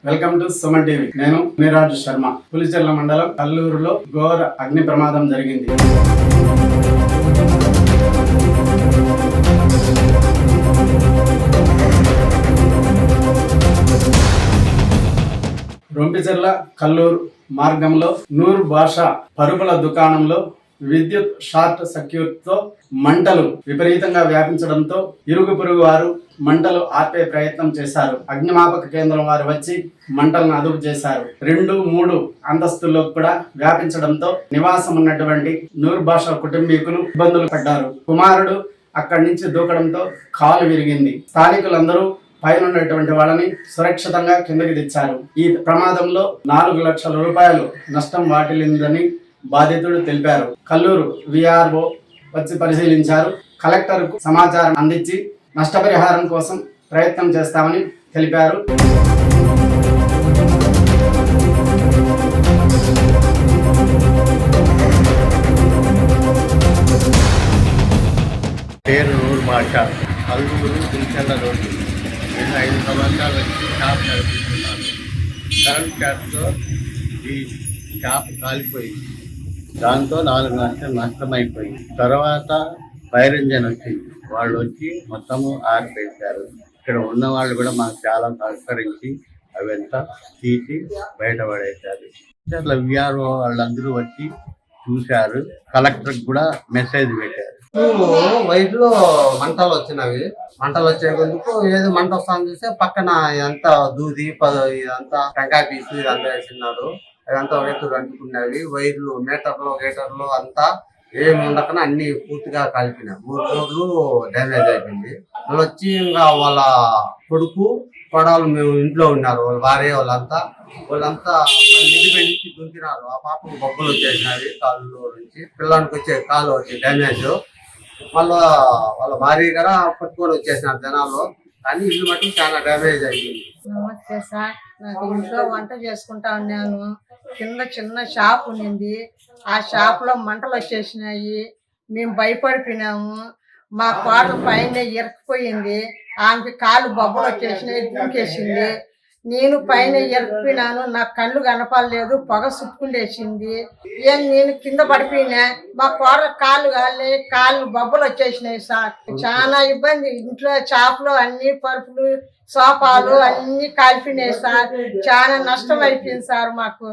Welcome to Suman TV. నేను మీరాజు శర్మ. పులిచెర్ల మండలం కల్లూరులో ఘోర అగ్ని ప్రమాదం జరిగింది. రొంపిచెర్ల కల్లూరు మార్గంలో నూర్ బాషా పరుపుల దుకాణంలో విద్యుత్ షార్ట్ సర్క్యూట్ తో మంటలు విపరీతంగా వ్యాపించడంతో ఇరుగు పొరుగు వారు మంటలు ఆపే ప్రయత్నం చేశారు. అగ్నిమాపక కేంద్రం వారు వచ్చి మంటలను అదుపు చేశారు. 2-3 అంతస్తుల్లో కూడా వ్యాపించడంతో నివాసం ఉన్నటువంటి నూర్ బాషా కుటుంబీకులు ఇబ్బందులు పడ్డారు. కుమారుడు అక్కడి నుంచి దూకడంతో కాలు విరిగింది. స్థానికులందరూ పైన ఉన్నటువంటి వాళ్ళని సురక్షితంగా కిందకి తెచ్చారు. ఈ ప్రమాదంలో 4 లక్షల రూపాయలు నష్టం వాటిల్లిందని బాధితుడు తెలిపారు. కల్లూరు విఆర్ఓ వచ్చి పరిశీలించారు. కలెక్టర్కు సమాచారం అందించి నష్టపరిహారం కోసం ప్రయత్నం చేస్తామని తెలిపారు. పేరు నూర్ బాషా, కల్లూరు పులిచెర్ల రోడ్డు. నేను 5 సంవత్సరాల నుంచి షాప్ నడిపిస్తున్నాను. కరెంట్ షాప్తో ఈ షాప్ కాలిపోయింది. దాంతో 4 లక్షలు నష్టమైపోయింది. తర్వాత ఫైర్ ఇంజన్ వచ్చింది. వాళ్ళు వచ్చి మొత్తము ఆరిపేశారు. ఇక్కడ ఉన్న వాళ్ళు కూడా మాకు చాలా సహకరించి అవంతా తీసి బయటపడేశారు. అట్లా విఆర్ఓ వాళ్ళందరూ వచ్చి చూశారు. కలెక్టర్కి కూడా మెసేజ్ పెట్టారు. వైర్లో మంటలు వచ్చినవి. మంటలు వచ్చేందుకు ఏదో మంట వస్తాను చూస్తే పక్కన ఎంత దూది ఇదంతా టెంకాయ పీసు ఇదంతా వేసినారు. అదంతా రైతులు అంటుకున్నవి. వైర్లు గేటర్లు అంతా ఏమి ఉండకనే అన్ని పూర్తిగా కాలిపోయినాయి. 3 రోజులు డ్యామేజ్ అయిపోయింది. వాళ్ళు వచ్చి ఇంకా వాళ్ళ కొడుకు కొడాలు మేము ఇంట్లో ఉన్నారు. వాళ్ళ భార్య వాళ్ళంతా నిలిపెట్టి దుంకినారు. ఆ పాపకు బొబ్బలు వచ్చేసినవి కాళ్ళు నుంచి. పిల్లానికి వచ్చే కాలు వచ్చి డ్యామేజ్. వాళ్ళ భార్య కూడా పట్టుకొని వచ్చేసినారు జనాలు. కానీ ఇల్లు మట్టి చాలా డ్యామేజ్ అయ్యింది. నమస్తే సార్, నాకు ఇంట్లో వంట చేసుకుంటా ఉన్నాను. కింద చిన్న షాప్ ఉన్నింది. ఆ షాప్ లో మంటలు వచ్చేసినాయి. మేము భయపడిపోయినాము. మా కోట పైన ఇరకపోయింది. ఆమెకి కాలు బొబ్బలు వచ్చేసినాయి, దూకేసింది. నేను పైన ఇరకపోయినాను. నాకు కళ్ళు కనపడలేదు, పొగ సుట్టుకుండేసింది. నేను కింద పడిపోయినా. మా కోట కాళ్ళు బొబ్బలు వచ్చేసినాయి సార్. చాలా ఇబ్బంది. ఇంట్లో షాప్లో అన్ని పరుపులు సోఫాలు అన్ని కాల్పినాయి సార్. చాలా నష్టం అయిపోయింది సార్ మాకు.